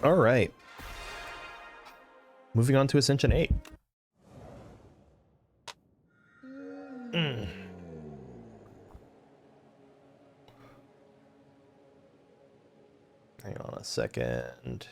All right. Moving on to Ascension 8. Mm. Hang on a second.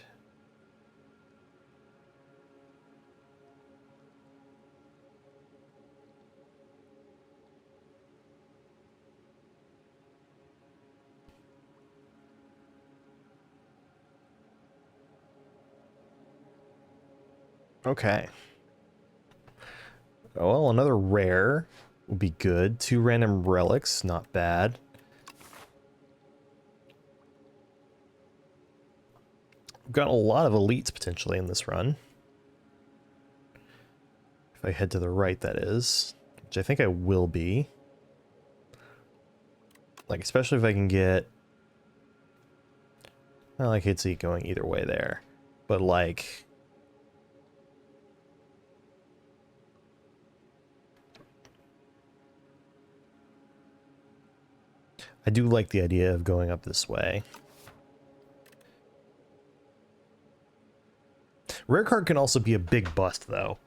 Okay. Well, another rare would be good. 2 random relics, not bad. We've got a lot of elites potentially in this run. If I head to the right, that is. Which I think I will be. Like, especially if I can get... Well, I could see it going either way there. But, like... I do like the idea of going up this way. Rare card can also be a big bust, though.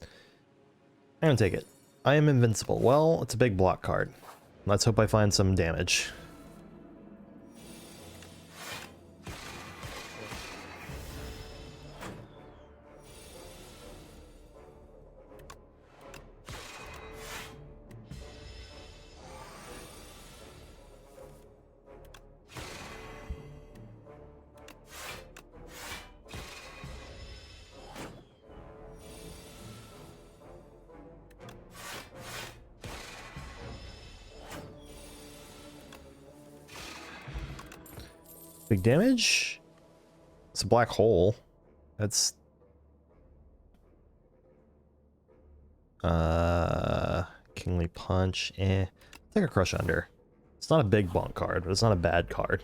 I'm gonna take it. I am invincible. Well, it's a big block card. Let's hope I find some damage. Big damage? It's a black hole. That's... Kingly Punch, eh. Take a Crush Under. It's not a big bonk card, but it's not a bad card.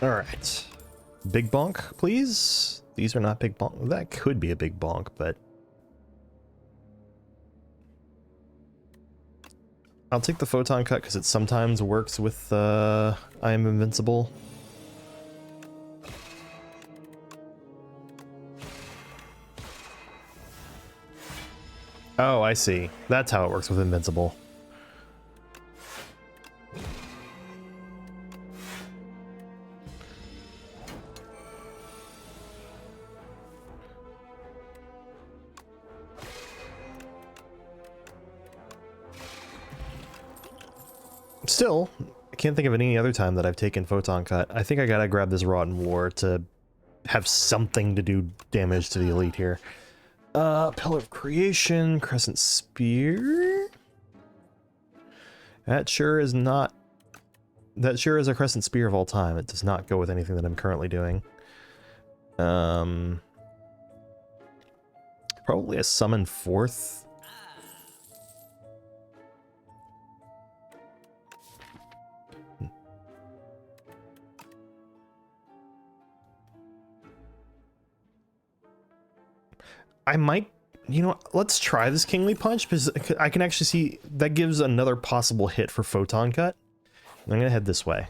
Alright. Big bonk, please? These are not big bonk. That could be a big bonk, but... I'll take the Photon Cut because it sometimes works with I am invincible. Oh, I see. That's how it works with invincible. Still, I can't think of any other time that I've taken Photon Cut. I think I gotta grab this Rotten War to have something to do damage to the elite here. Pillar of Creation, Crescent Spear. That sure is not... That sure is a Crescent Spear of all time. It does not go with anything that I'm currently doing. Probably a Summon Forth. I might, you know, let's try this Kingly Punch because I can actually see that gives another possible hit for Photon Cut. I'm gonna head this way.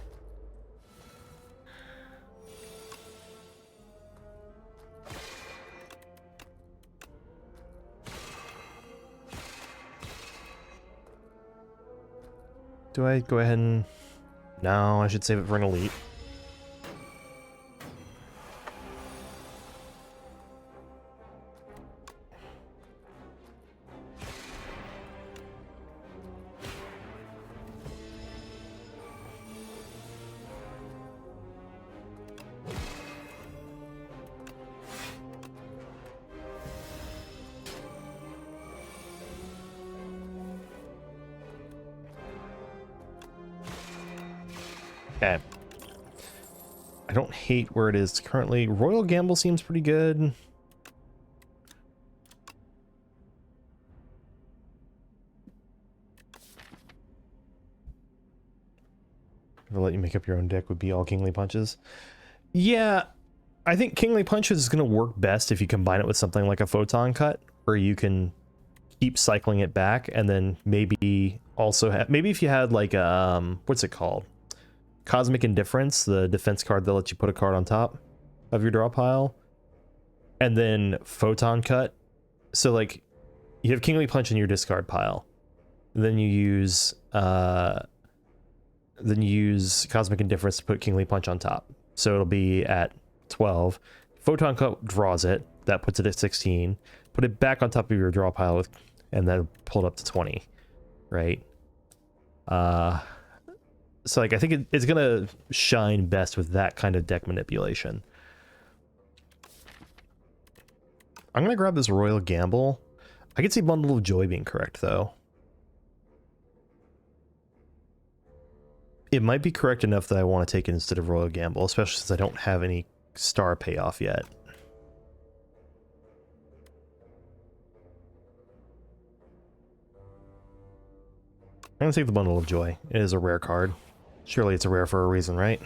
Do I go ahead and... No, I should save it for an elite. Okay. I don't hate where it is currently. Royal Gamble seems pretty good. If I let you make up your own deck would be all Kingly Punches. Yeah, I think Kingly Punches is going to work best if you combine it with something like a Photon Cut, where you can keep cycling it back, and then maybe also have, maybe if you had like what's it called? Cosmic Indifference, the defense card that lets you put a card on top of your draw pile, and then Photon Cut. So like you have Kingly Punch in your discard pile, and then you use Cosmic Indifference to put Kingly Punch on top. So it'll be at 12. Photon Cut draws it, that puts it at 16. Put it back on top of your draw pile with, and then pull it up to 20, right? So like I think it's gonna shine best with that kind of deck manipulation. I'm gonna grab this Royal Gamble. I could see Bundle of Joy being correct though. It might be correct enough that I want to take it instead of Royal Gamble, especially since I don't have any star payoff yet. I'm gonna take the Bundle of Joy. It is a rare card. Surely it's a rare for a reason, right?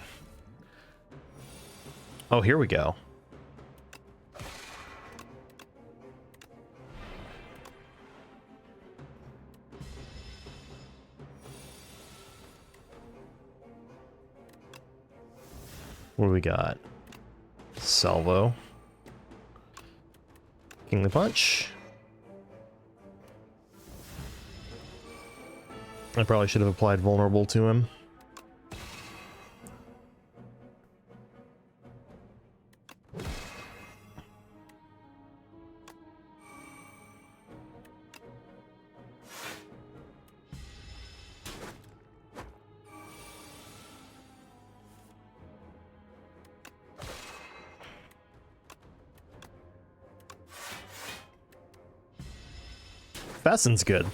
Oh, here we go. What do we got? Salvo. Kingly Punch. I probably should have applied Vulnerable to him. Fasten's good.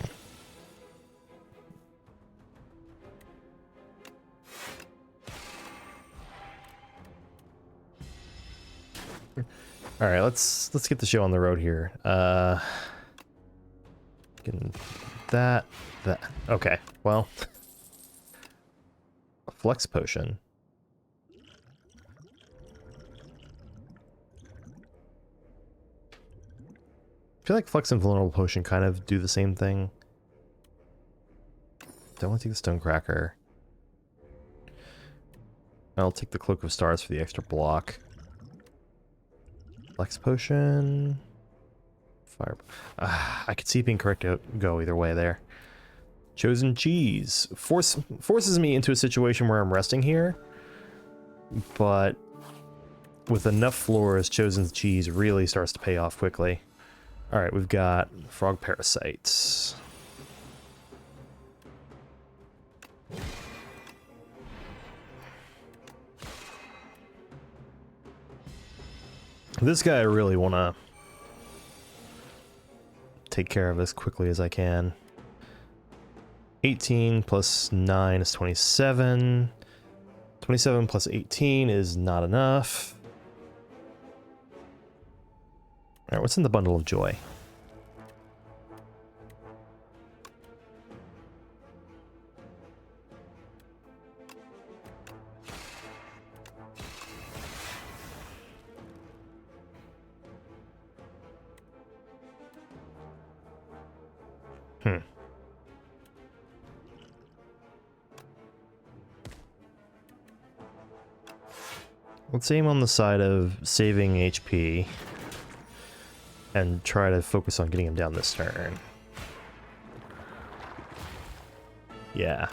All right, let's get the show on the road here. Getting that. Okay, well, a Flex Potion. I feel like Flex and Vulnerable Potion kind of do the same thing. Don't want to take the Stonecracker. I'll take the Cloak of Stars for the extra block. Flex Potion. Fire. I could see it being correct to go either way there. Chosen Cheese. Forces me into a situation where I'm resting here. But with enough floors, Chosen Cheese really starts to pay off quickly. Alright, we've got Frog Parasites. This guy I really want to take care of as quickly as I can. 18 plus 9 is 27. 27 plus 18 is not enough. Alright, what's in the Bundle of Joy? Let's aim on the side of saving HP and try to focus on getting him down this turn. Yeah.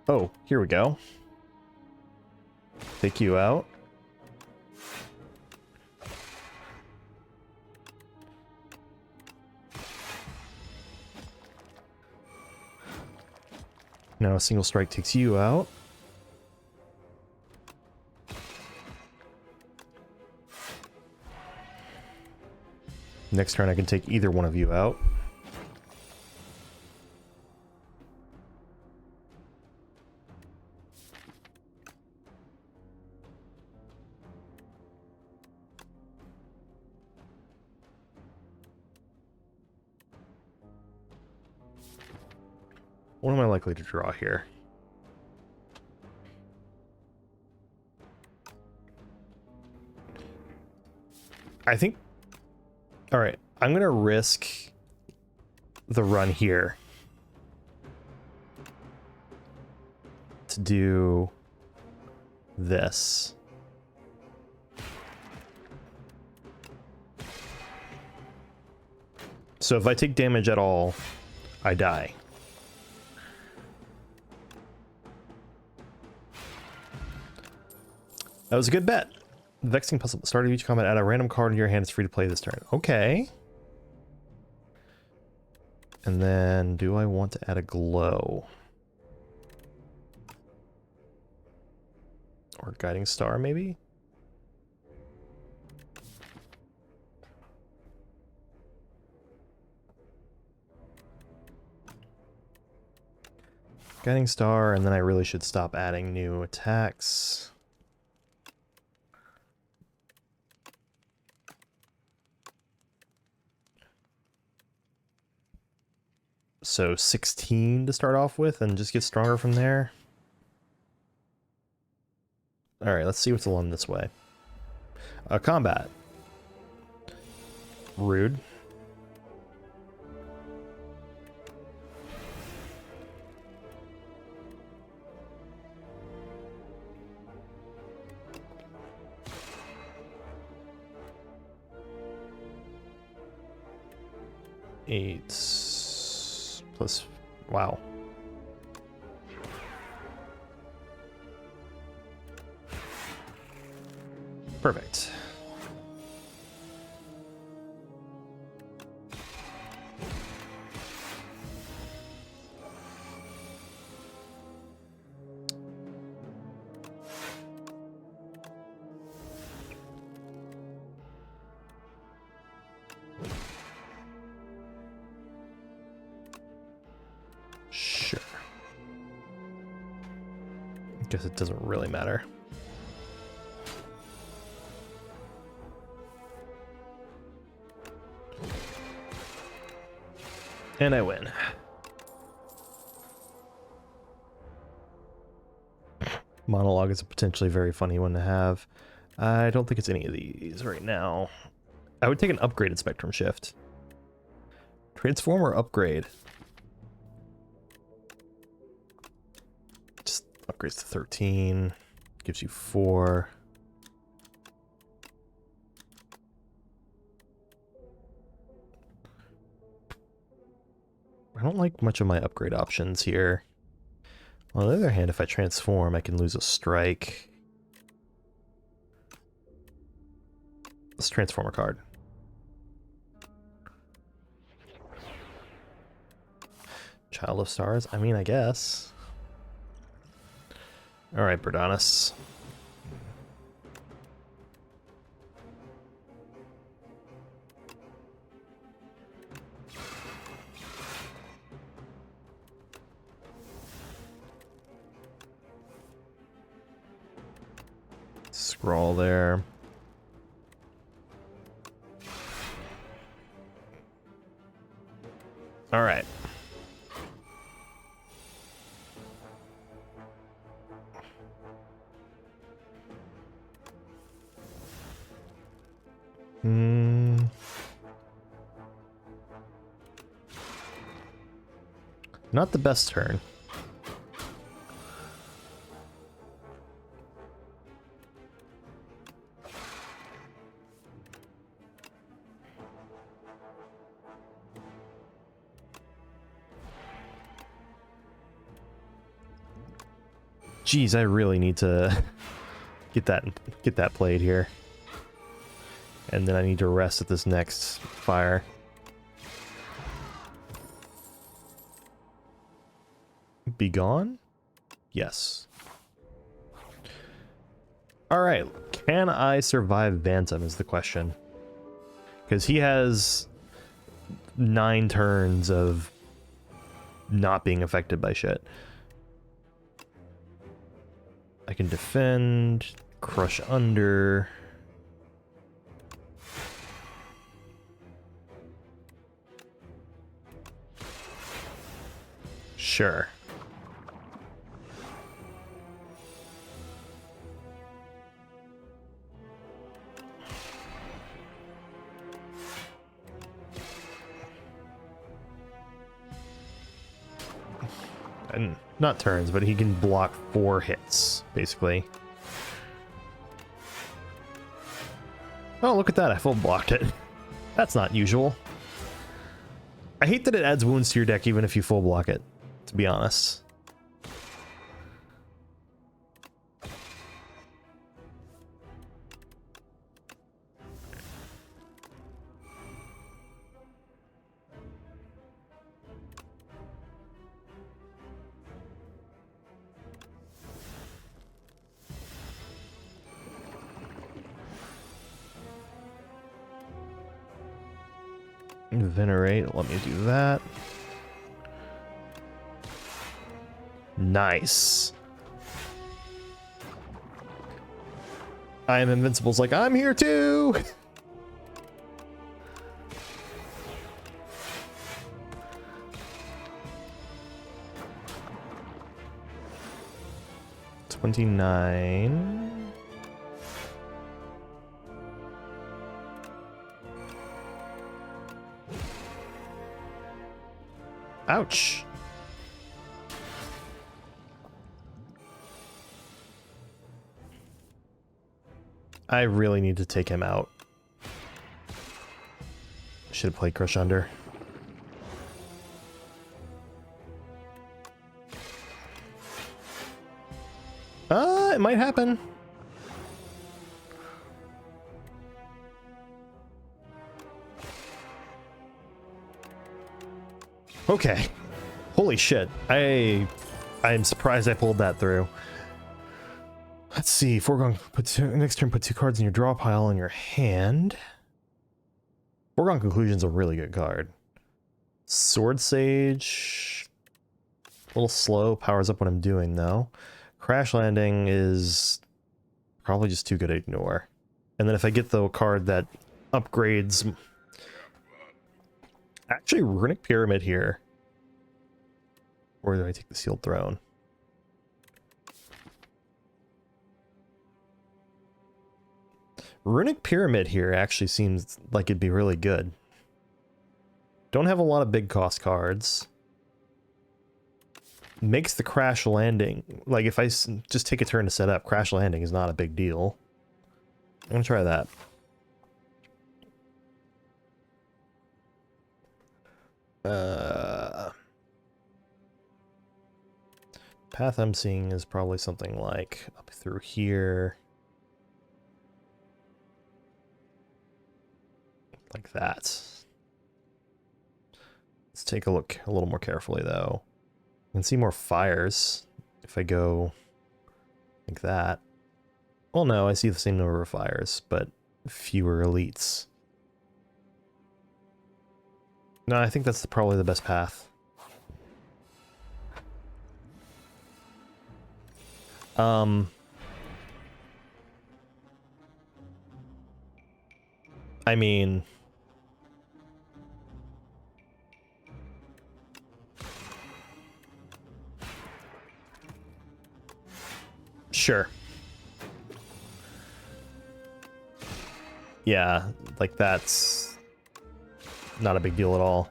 Oh, here we go. Take you out. Now a single strike takes you out. Next turn I can take either one of you out. What am I likely to draw here? I think... Alright, I'm going to risk the run here to do this. So if I take damage at all, I die. That was a good bet. Vexing puzzle. At the start of each combat, add a random card in your hand. It's free to play this turn. Okay. And then, do I want to add a glow? Or guiding star, maybe? Guiding star, and then I really should stop adding new attacks. So 16 to start off with, and just get stronger from there. Alright, let's see what's along this way. Combat. Rude. Eight plus, wow. Perfect. Sure. Guess it doesn't really matter. And I win. Monologue is a potentially very funny one to have. I don't think it's any of these right now. I would take an upgraded spectrum shift. Transform or upgrade? Just upgrades to 13. Gives you 4. I don't like much of my upgrade options here. On the other hand, if I transform, I can lose a strike. Let's transform a card. Child of Stars? I mean, I guess. Alright, Berdanis. Scroll there. All right. Not the best turn. Jeez, I really need to get that played here. And then I need to rest at this next fire. Be gone? Yes. Alright, can I survive Vantum is the question. Because he has 9 turns of not being affected by shit. I can defend, crush under. Sure. And not turns, but he can block 4 hits, basically. Oh, look at that. I full blocked it. That's not usual. I hate that it adds wounds to your deck even if you full block it, to be honest. Venerate, let me do that. Nice. I am Invincible's like, I'm here too! $29. Ouch. I really need to take him out. Should have played Crush Under. It might happen. Okay. Holy shit. I'm surprised I pulled that through. Let's see. Foregone, next turn, put 2 cards in your draw pile in your hand. Foregone Conclusion's a really good card. Sword Sage. A little slow. Powers up what I'm doing, though. Crash Landing is probably just too good to ignore. And then if I get the card that upgrades... Actually, Runic Pyramid here. Or do I take the Sealed Throne? Runic Pyramid here actually seems like it'd be really good. Don't have a lot of big cost cards. Makes the Crash Landing... Like, if I just take a turn to set up, Crash Landing is not a big deal. I'm gonna try that. Path I'm seeing is probably something like up through here. Like that. Let's take a look a little more carefully, though. You can see more fires if I go like that. Well, no, I see the same number of fires, but fewer elites. No, I think that's probably the best path. I mean... Sure. Yeah, like that's not a big deal at all.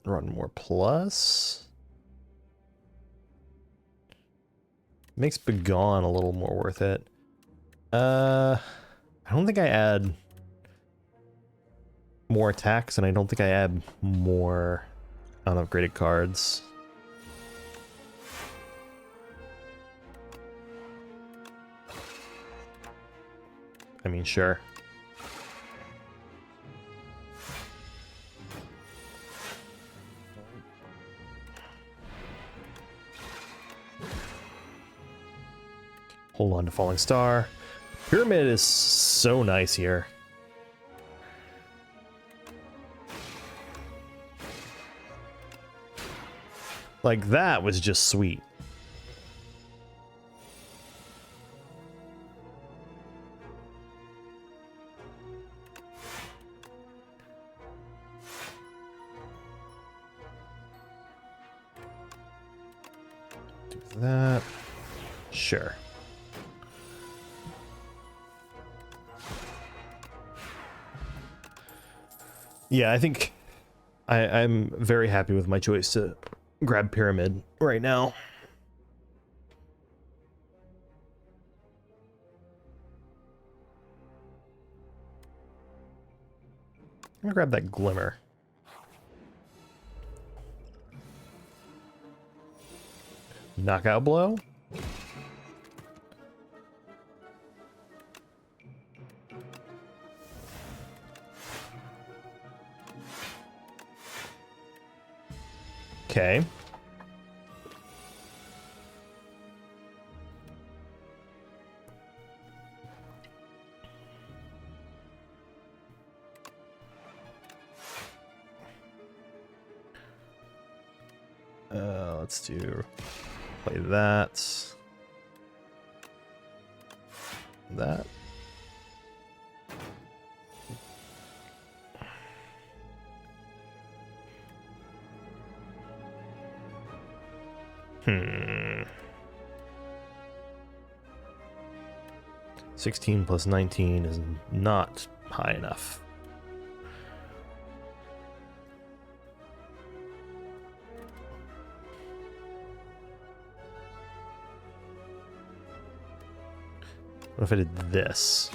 Run more plus. Makes Begone a little more worth it. I don't think I add more attacks, and I don't think I add more unupgraded cards. I mean, sure. Hold on to Falling Star. Pyramid is so nice here. Like, that was just sweet. Do that. Sure. Yeah, I think I'm very happy with my choice to grab Pyramid right now. I'm gonna grab that Glimmer. Knockout Blow? Okay. Let's play that. That. Hmm. 16 plus 19 is not high enough. What if I did this?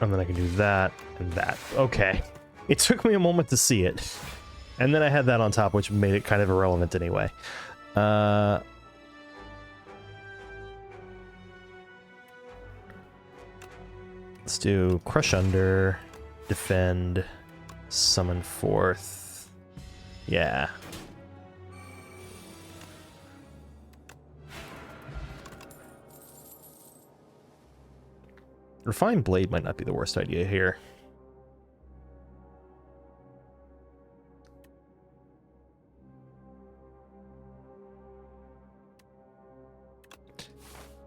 And then I can do that and that. Okay. It took me a moment to see it. And then I had that on top, which made it kind of irrelevant anyway. Let's do Crush Under, Defend, Summon Forth. Yeah. Refined Blade might not be the worst idea here.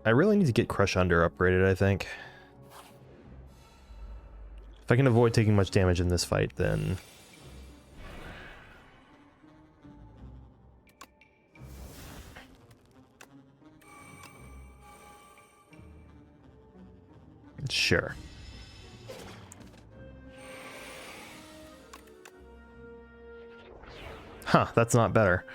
I really need to get Crush Under upgraded, I think. If I can avoid taking much damage in this fight, then... Sure. Huh, that's not better.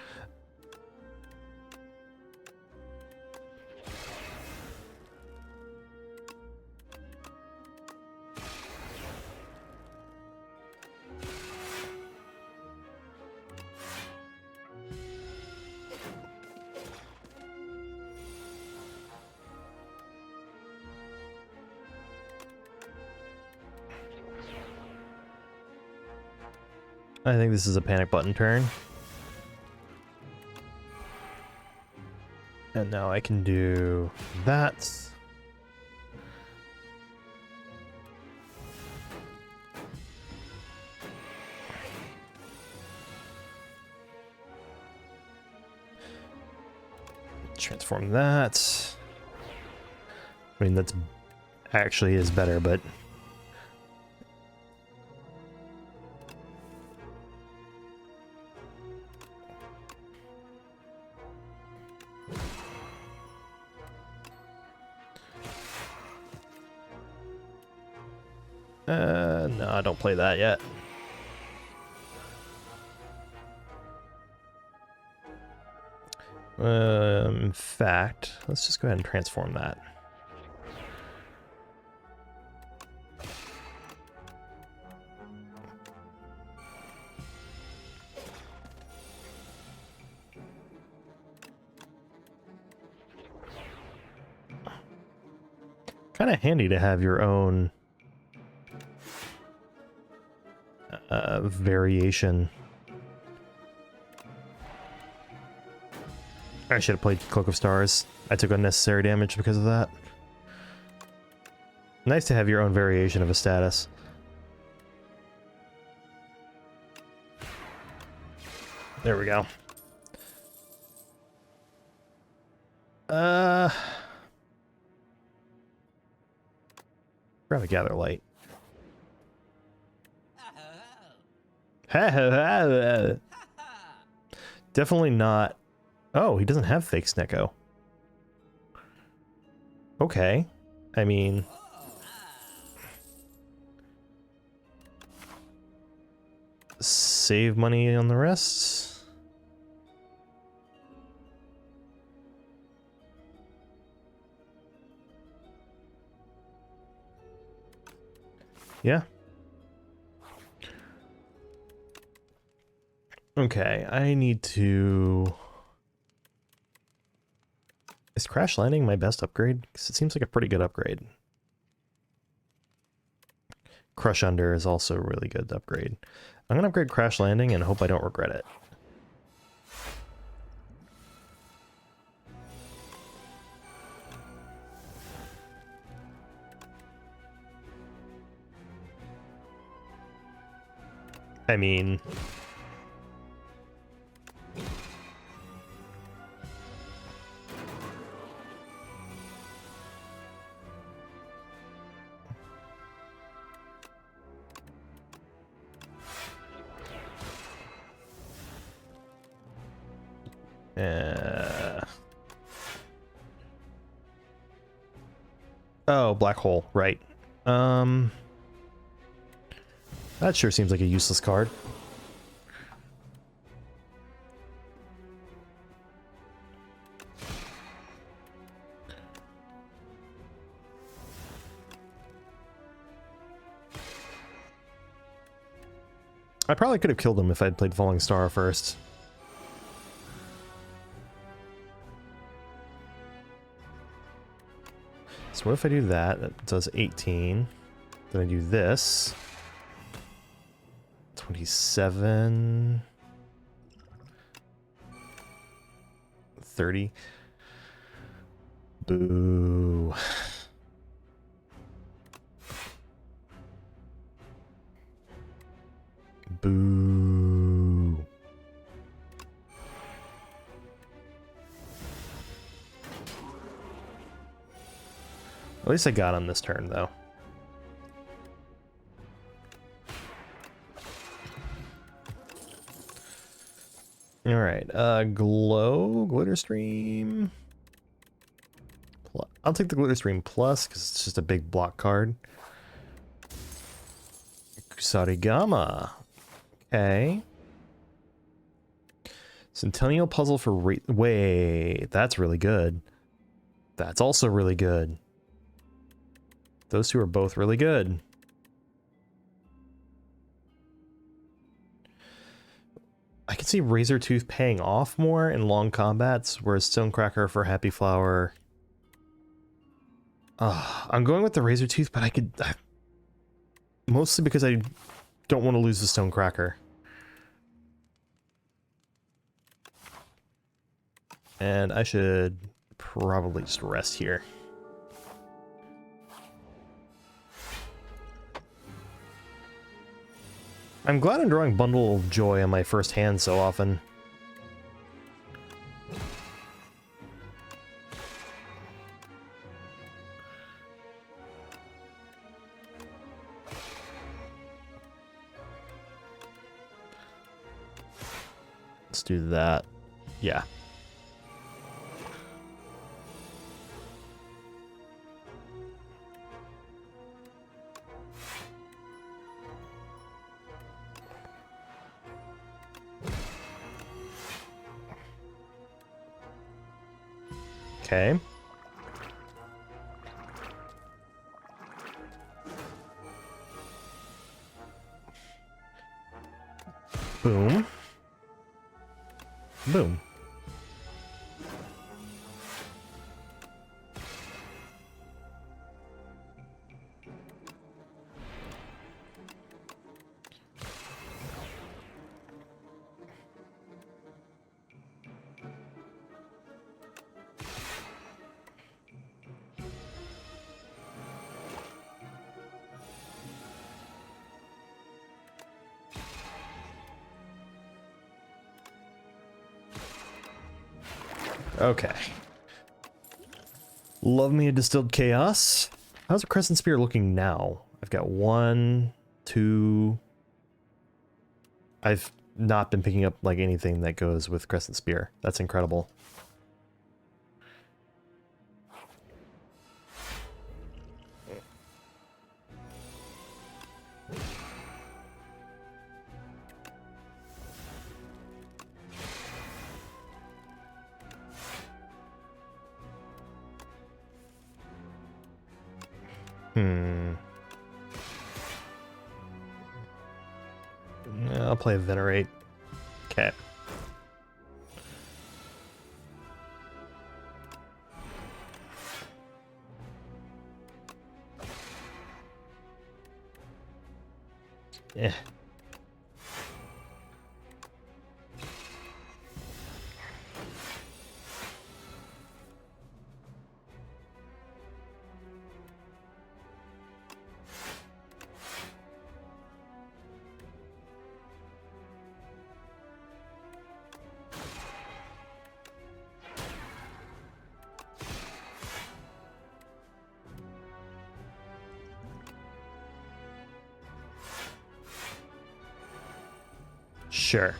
I think this is a panic button turn. And now I can do that. Transform that. I mean, that's actually is better, but... no, don't play that yet. In fact, let's just go ahead and transform that. Kind of handy to have your own variation. I should have played Cloak of Stars. I took unnecessary damage because of that. Nice to have your own variation of a status. There we go. Grab a gather light. Definitely not. Oh, he doesn't have fake Snecko. Okay. I mean... save money on the rest? Yeah. Okay, I need to... Is Crash Landing my best upgrade? Because it seems like a pretty good upgrade. Crush Under is also a really good upgrade. I'm gonna upgrade Crash Landing and hope I don't regret it. I mean... Oh, black hole, right. That sure seems like a useless card. I probably could have killed him if I'd played Falling Star first. So what if I do that? That does 18. Then I do this. 27. 30. Boo. Boo. At least I got on this turn, though. Alright, Glitter Stream. I'll take the Glitter Stream Plus, because it's just a big block card. Kusarigama. Okay. Centennial Puzzle for wait, that's really good. That's also really good. Those two are both really good. I can see Razortooth paying off more in long combats, whereas Stonecracker for Happy Flower... I'm going with the Razortooth, but I could... mostly because I don't want to lose the Stonecracker. And I should probably just rest here. I'm glad I'm drawing Bundle of Joy on my first hand so often. Let's do that. Yeah. Okay. Boom. Boom. Okay. Love me a Distilled Chaos. How's the Crescent Spear looking now? I've got 1, 2... I've not been picking up like anything that goes with Crescent Spear. That's incredible. I'll play Venerate. Okay. Yeah. Sure.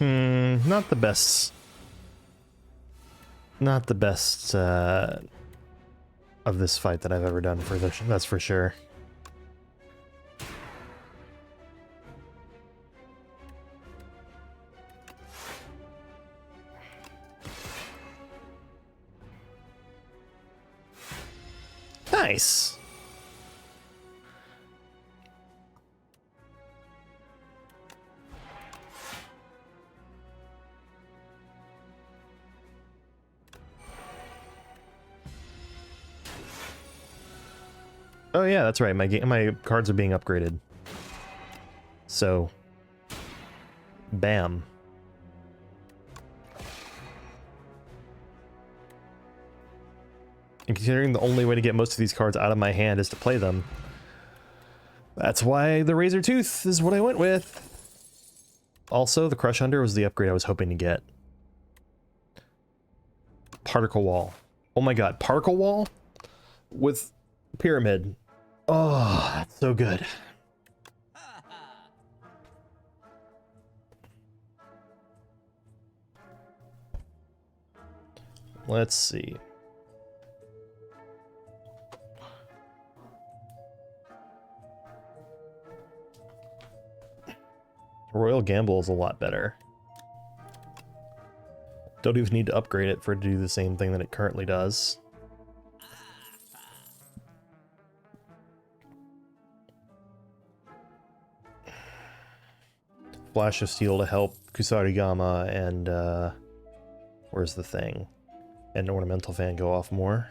Not the best. Not the best of this fight that I've ever done for this, that's for sure. Nice. Oh yeah, that's right. My cards are being upgraded. So, bam. And considering the only way to get most of these cards out of my hand is to play them, that's why the Razor Tooth is what I went with. Also, the Crush Under was the upgrade I was hoping to get. Particle Wall. Oh my god, Particle Wall with Pyramid. Oh, that's so good. Let's see. Royal Gamble is a lot better. Don't even need to upgrade it for it to do the same thing that it currently does. Flash of Steel to help Kusarigama and, where's the thing? And Ornamental Fan go off more.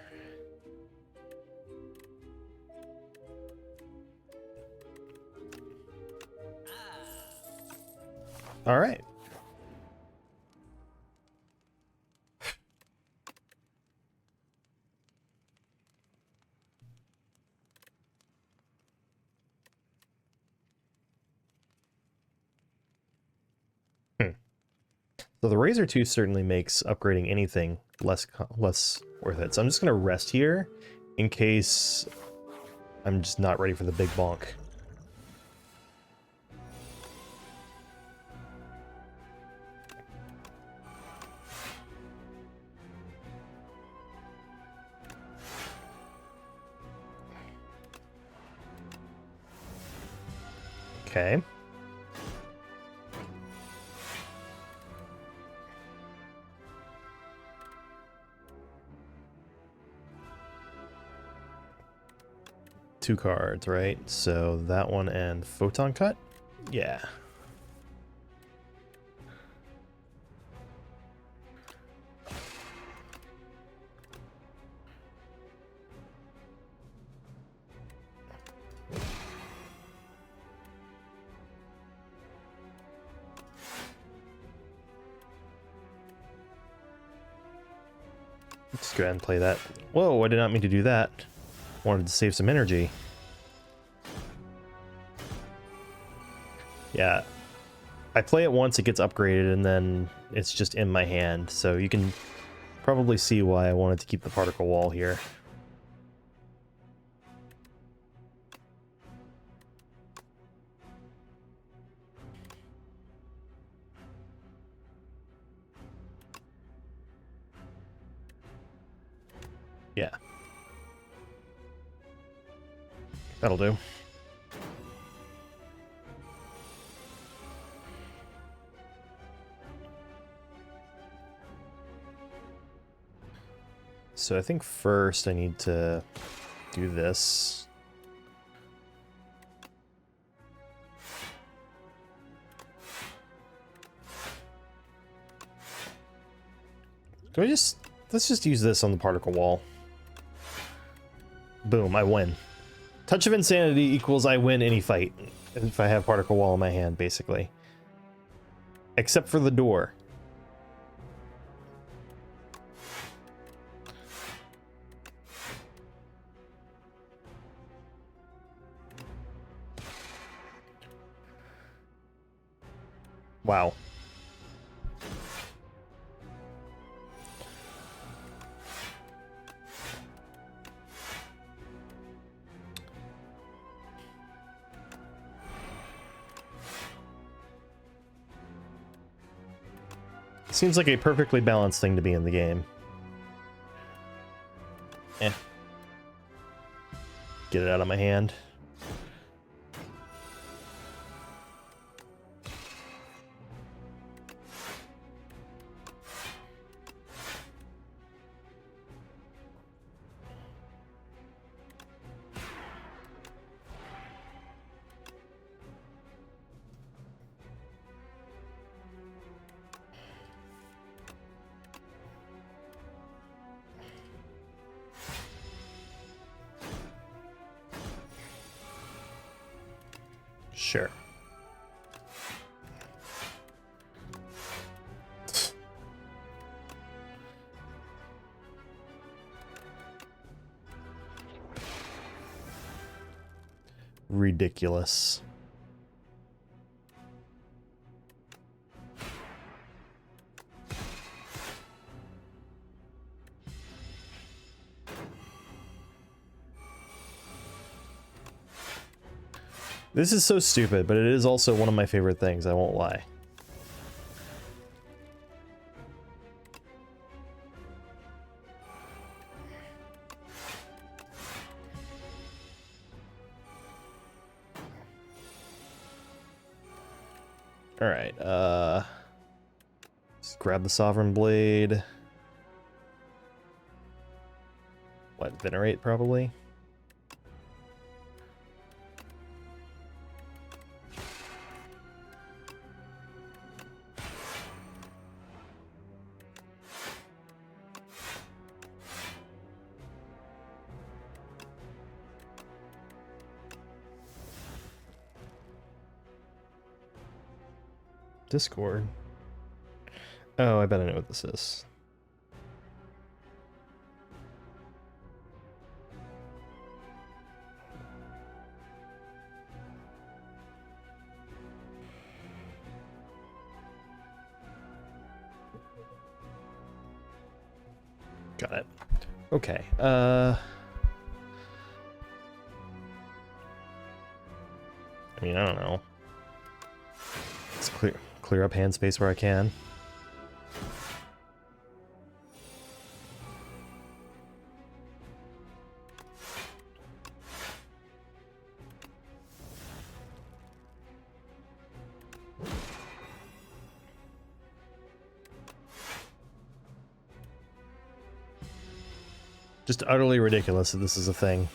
Alright. So the Razor Tooth certainly makes upgrading anything less worth it. So I'm just going to rest here in case I'm just not ready for the big bonk. Okay. Two cards, right? So that one and Photon Cut? Yeah. Let's go ahead and play that. Whoa, I did not mean to do that. Wanted to save some energy. Yeah, I play it once, it gets upgraded, and then it's just in my hand, so you can probably see why I wanted to keep the particle wall here. Yeah. That'll do. So I think first I need to do this. Let's just use this on the particle wall. Boom, I win. Touch of Insanity equals I win any fight if I have particle wall in my hand, basically. Except for the door. Wow. Seems like a perfectly balanced thing to be in the game. Eh. Get it out of my hand. Sure. Ridiculous. This is so stupid, but it is also one of my favorite things, I won't lie. Alright, let's grab the Sovereign Blade. What, Venerate, probably? Discord. Oh, I bet I know what this is. Got it. Okay. I mean, I don't know. Let's clear up hand space where I can. Just utterly ridiculous that this is a thing.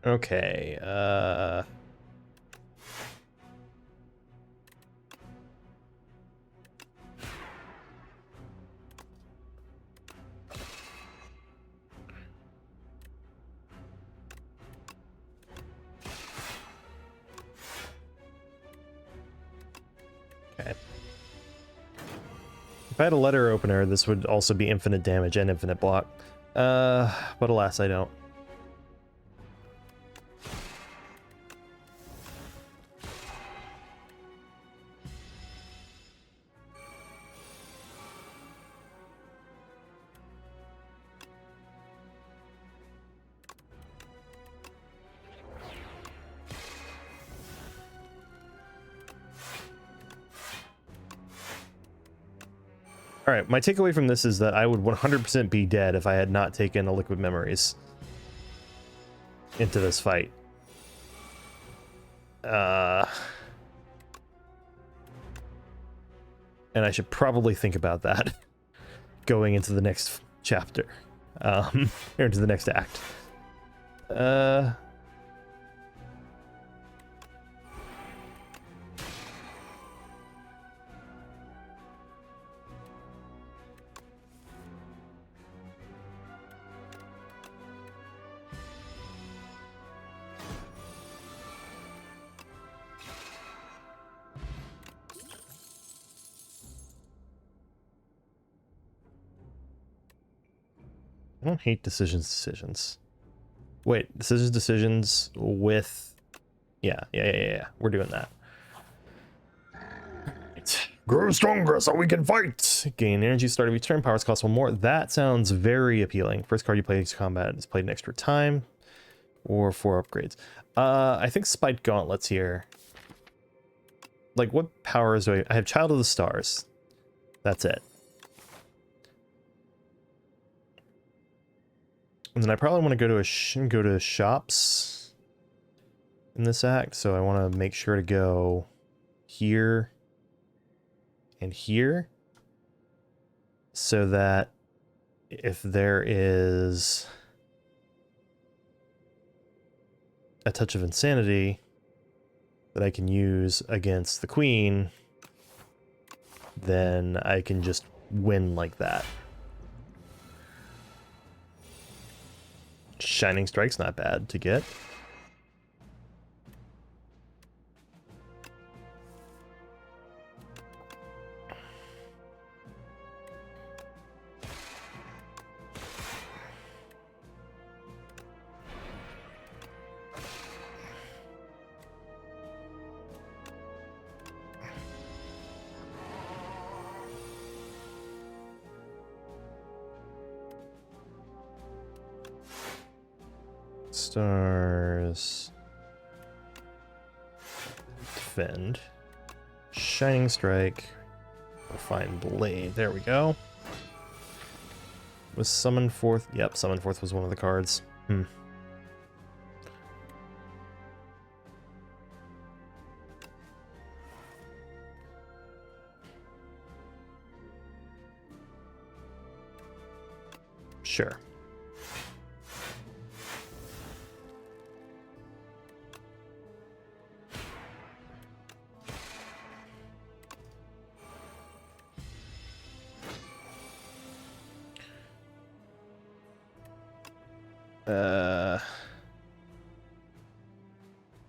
Okay, Okay. If I had a letter opener, this would also be infinite damage and infinite block. But alas, I don't. Alright, my takeaway from this is that I would 100% be dead if I had not taken a Liquid Memories into this fight. And I should probably think about that going into the next chapter, or into the next act. I don't hate decisions. Wait, decisions with... Yeah. We're doing that. Grow stronger so we can fight! Gain energy start of each turn, powers cost 1 more. That sounds very appealing. First card you play into combat is played an extra time. Or 4 upgrades. I think Spiked Gauntlets here. Like, what powers do I have? Child of the Stars. That's it. And then I probably want to go to shops in this act, so I want to make sure to go here and here, so that if there is a touch of insanity that I can use against the queen, then I can just win like that. Shining Strike's not bad to get. Stars. Defend. Shining Strike. Refined Blade. There we go. Was Summon Forth? Yep, Summon Forth was one of the cards. Sure.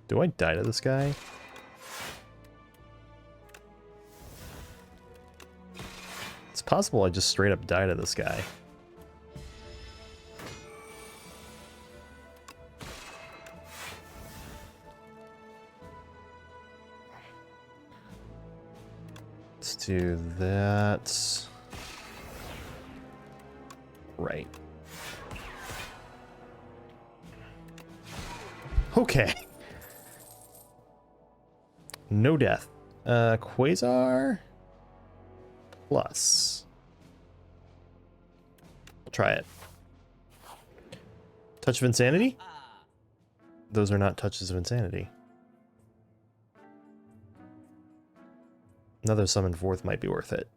Do I die to this guy? It's possible I just straight up die to this guy. Let's do that. Right. Okay. No death. Quasar plus. We'll try it. Touch of Insanity? Those are not touches of insanity. Another Summon Forth might be worth it.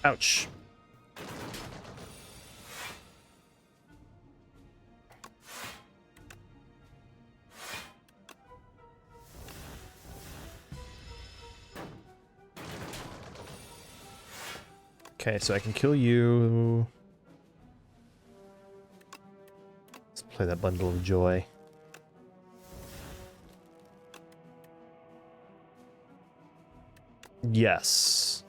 Ouch. Okay, so I can kill you. Let's play that bundle of joy. Yes.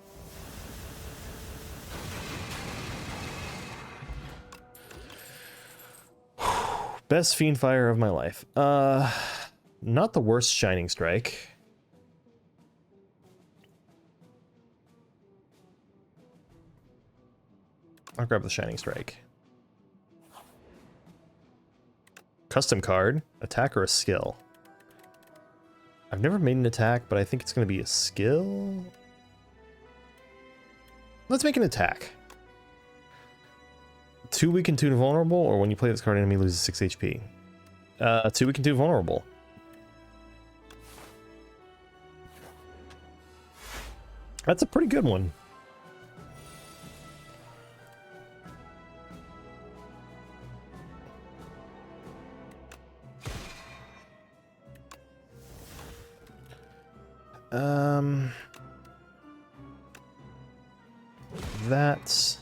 Best fiend fire of my life. Not the worst shining strike. I'll grab the shining strike. Custom card, attack or a skill. I've never made an attack, but I think it's going to be a skill. Let's make an attack. 2 weakened, 2 vulnerable, or when you play this card, enemy loses 6 HP. 2 weakened, 2 vulnerable. That's a pretty good one. That's...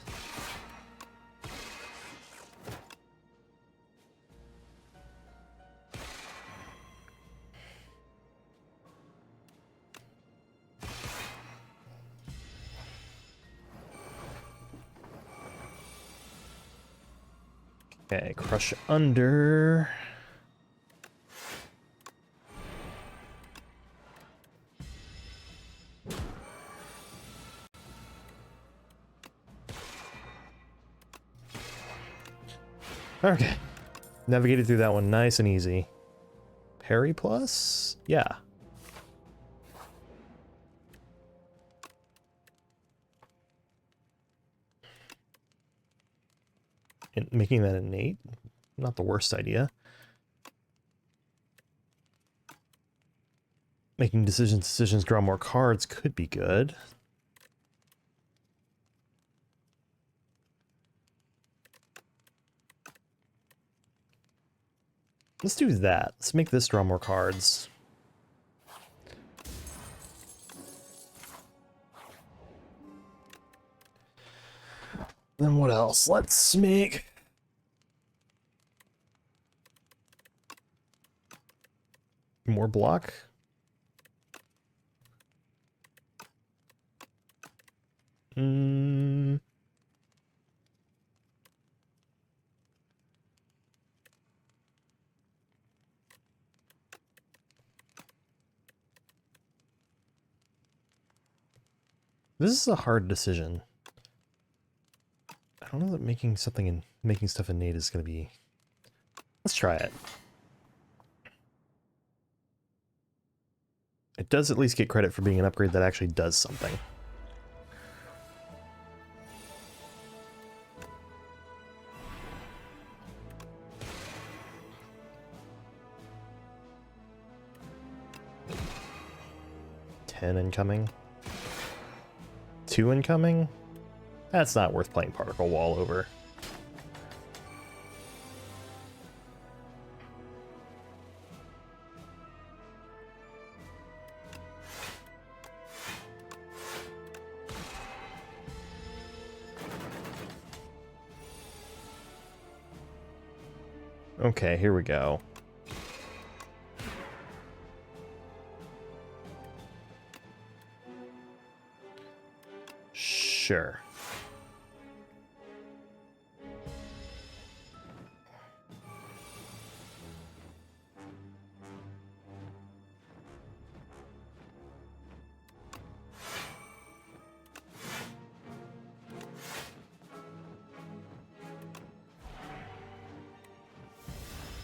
Okay, crush under. Okay. Navigated through that one nice and easy. Parry plus? Yeah. And making that innate? Not the worst idea. Making decisions draw more cards could be good. Let's do that. Let's make this draw more cards. Then what else? Let's make... more block. This is a hard decision. I don't know that making stuff innate is going to be... Let's try it. It does at least get credit for being an upgrade that actually does something. Ten incoming. 2 incoming? That's not worth playing Particle Wall over. Okay, here we go. Sure.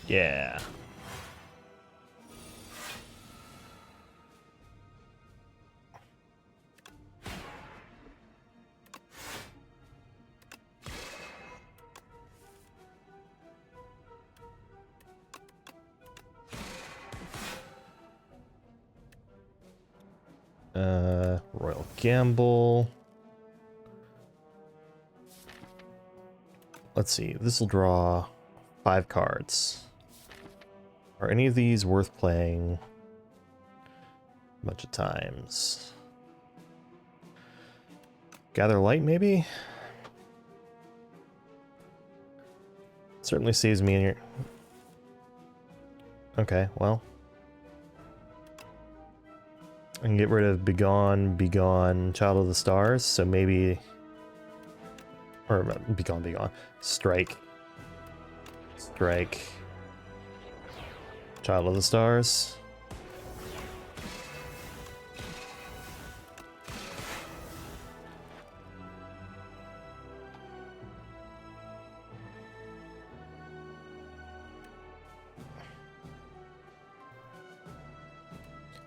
Yeah. Royal Gamble. let's see. This will draw 5 cards. Are any of these worth playing a bunch of times? Gather Light, maybe? Certainly saves me in here. Okay, well. I can get rid of Begone, Begone, Child of the Stars, so maybe... Or, Begone, Begone. Strike. Strike. Child of the Stars.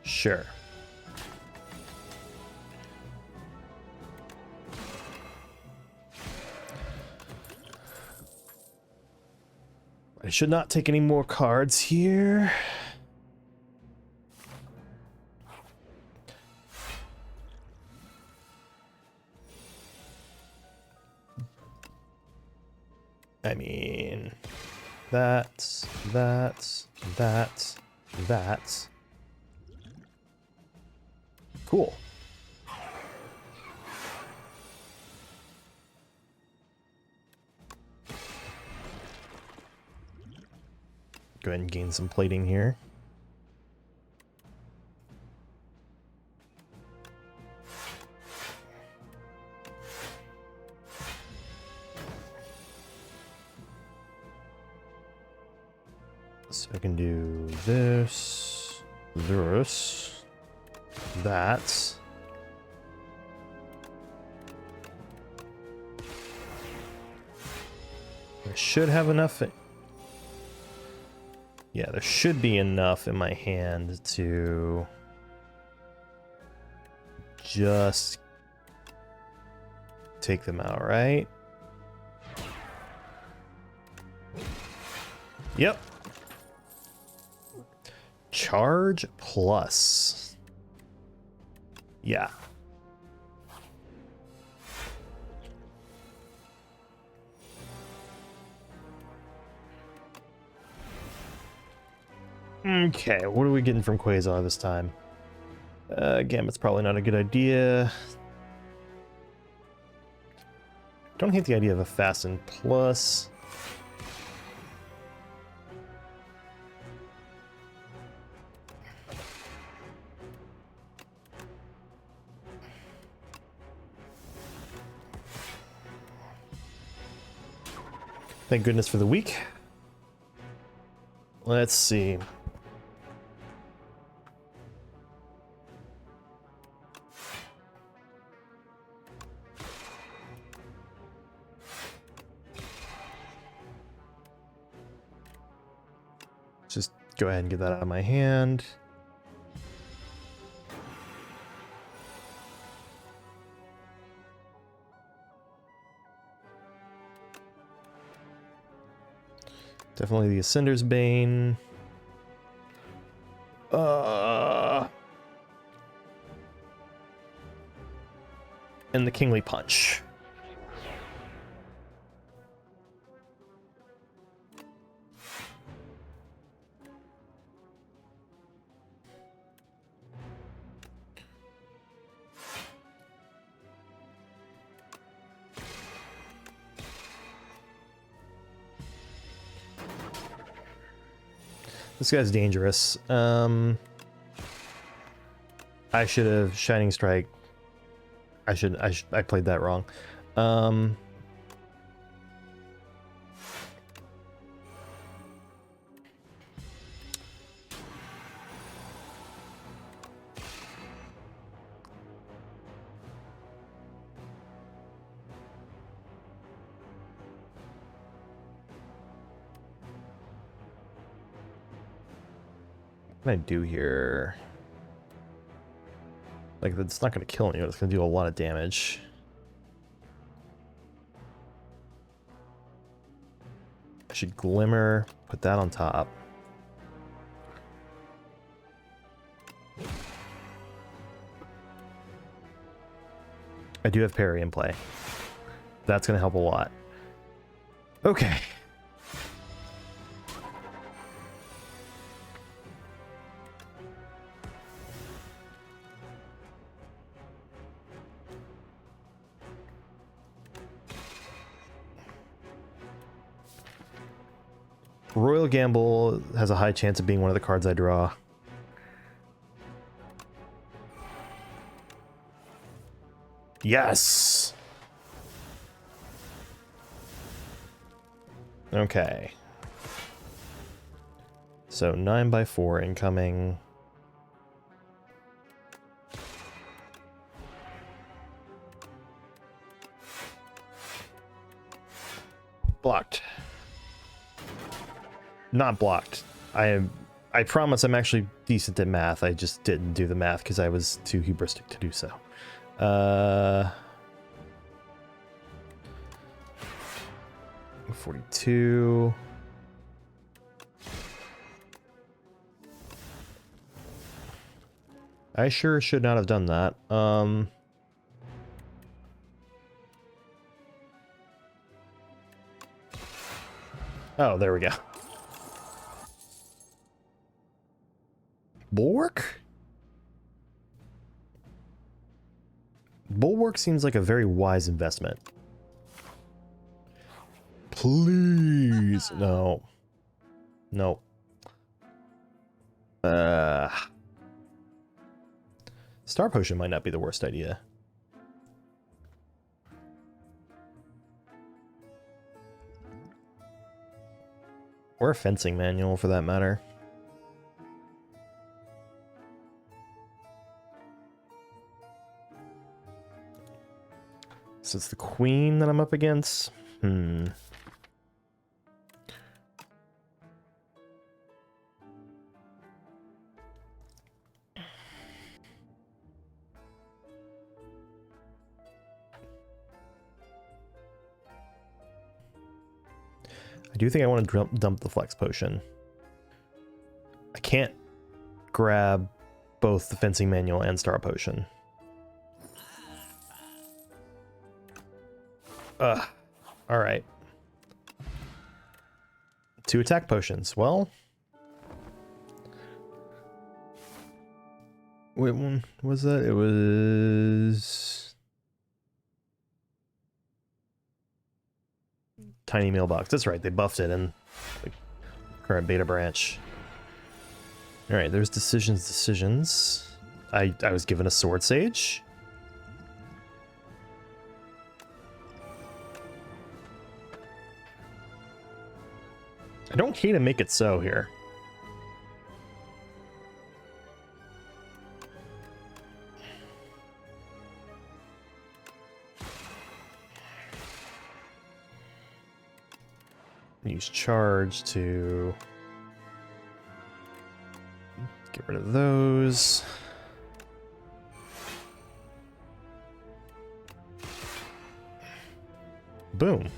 Sure. I should not take any more cards here. I mean, that. Cool. Go ahead and gain some plating here. So I can do this, that. I should have enough. Yeah, there should be enough in my hand to just take them out, right? Yep. Charge plus. Yeah. Okay, what are we getting from Quasar this time? Gambit's probably not a good idea. Don't hate the idea of a Fasten Plus. Thank goodness for the week. Let's see. Just go ahead and get that out of my hand. Definitely the Ascender's Bane. And the Kingly Punch. This guy's dangerous. I should have Shining Strike. I played that wrong. What can I do here? Like, it's not going to kill anyone, it's going to do a lot of damage. I should Glimmer, put that on top. I do have parry in play. That's going to help a lot. Okay. Royal Gamble has a high chance of being one of the cards I draw. Yes! Okay. So 9x4 incoming. Blocked. Not blocked. I promise I'm actually decent at math. I just didn't do the math because I was too hubristic to do so. 42. I sure should not have done that. Oh, there we go. Bulwark? Bulwark seems like a very wise investment. Please. No. No. Star Potion might not be the worst idea. Or a fencing manual, for that matter. So it's the queen that I'm up against? I do think I want to dump the Flex Potion. I can't grab both the Fencing Manual and Star Potion. Alright. 2 attack potions. Well... Wait, one was that? It was... Tiny Mailbox. That's right, they buffed it in the current beta branch. Alright, there's decisions. I was given a Sword Sage. I don't hate to make it so here. Use charge to get rid of those. Boom.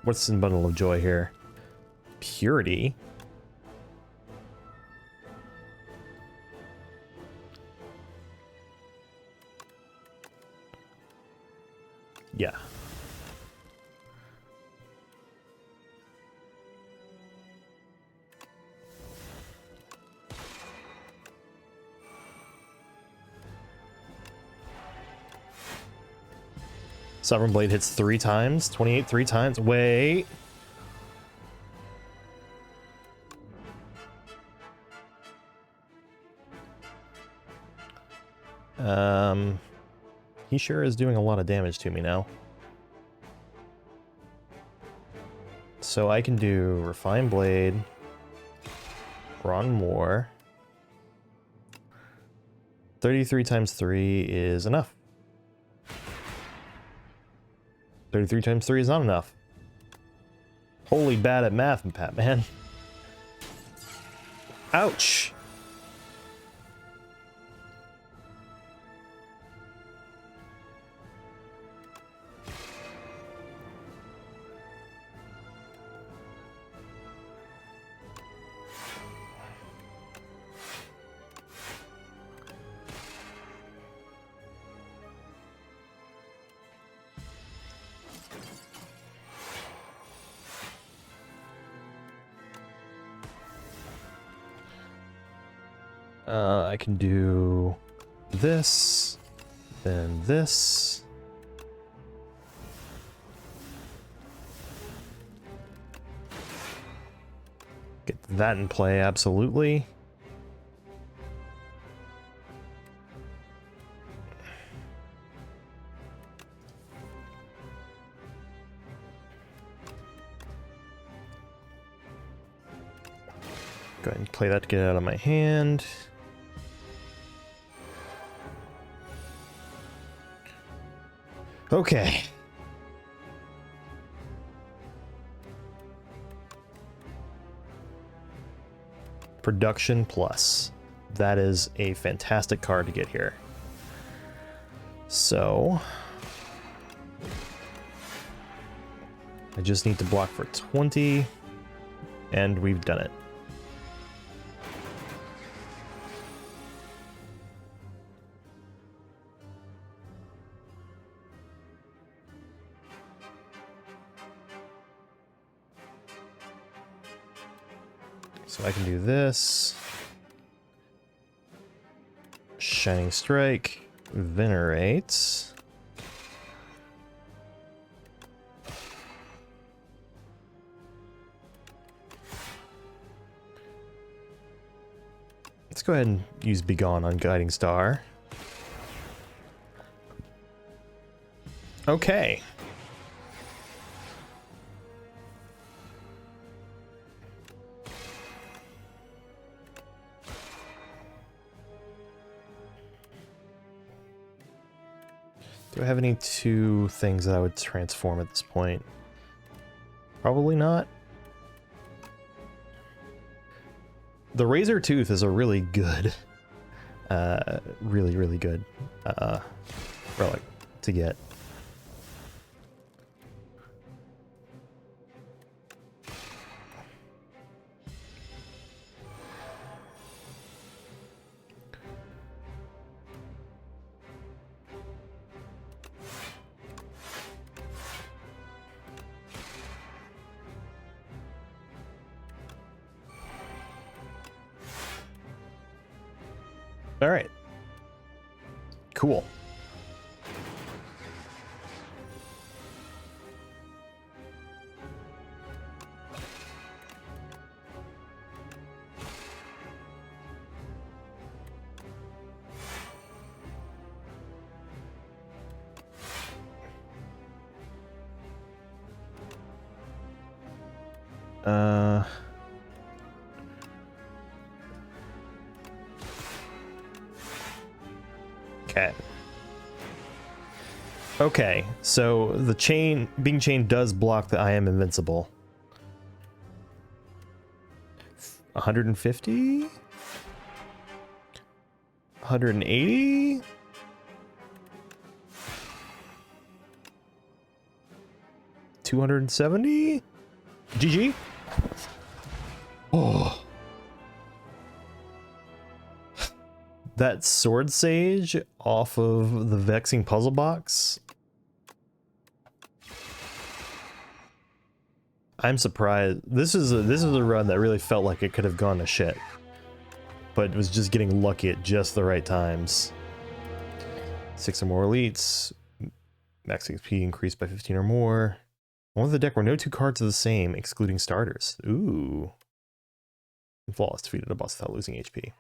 What's in Bundle of Joy here? Purity. Yeah. Sovereign Blade hits 3 times. 28 3 times. Wait. He sure is doing a lot of damage to me now. So I can do Refined Blade, Ron War. 33 times 3 is enough. 33 times 3 is not enough. Holy bad at math, Pat, man. Ouch. I can do this, then this. Get that in play, absolutely. Go ahead and play that to get it out of my hand. Okay. Production plus. That is a fantastic card to get here. So I just need to block for 20, and we've done it. So I can do this. Shining Strike, Venerate. Let's go ahead and use Begone on Guiding Star. Okay. Do I have any 2 things that I would transform at this point? Probably not. The Razor Tooth is a really good, really good relic to get. All right. Cool. Okay. Okay, so the being chained does block the I am invincible. 150? 180? $270? GG? Oh. That Sword Sage off of the Vexing Puzzle Box. I'm surprised. This is a run that really felt like it could have gone to shit, but it was just getting lucky at just the right times. 6 or more elites, max XP increased by 15 or more. One of the deck where no 2 cards are the same, excluding starters. Ooh. Flawless defeated a boss without losing HP.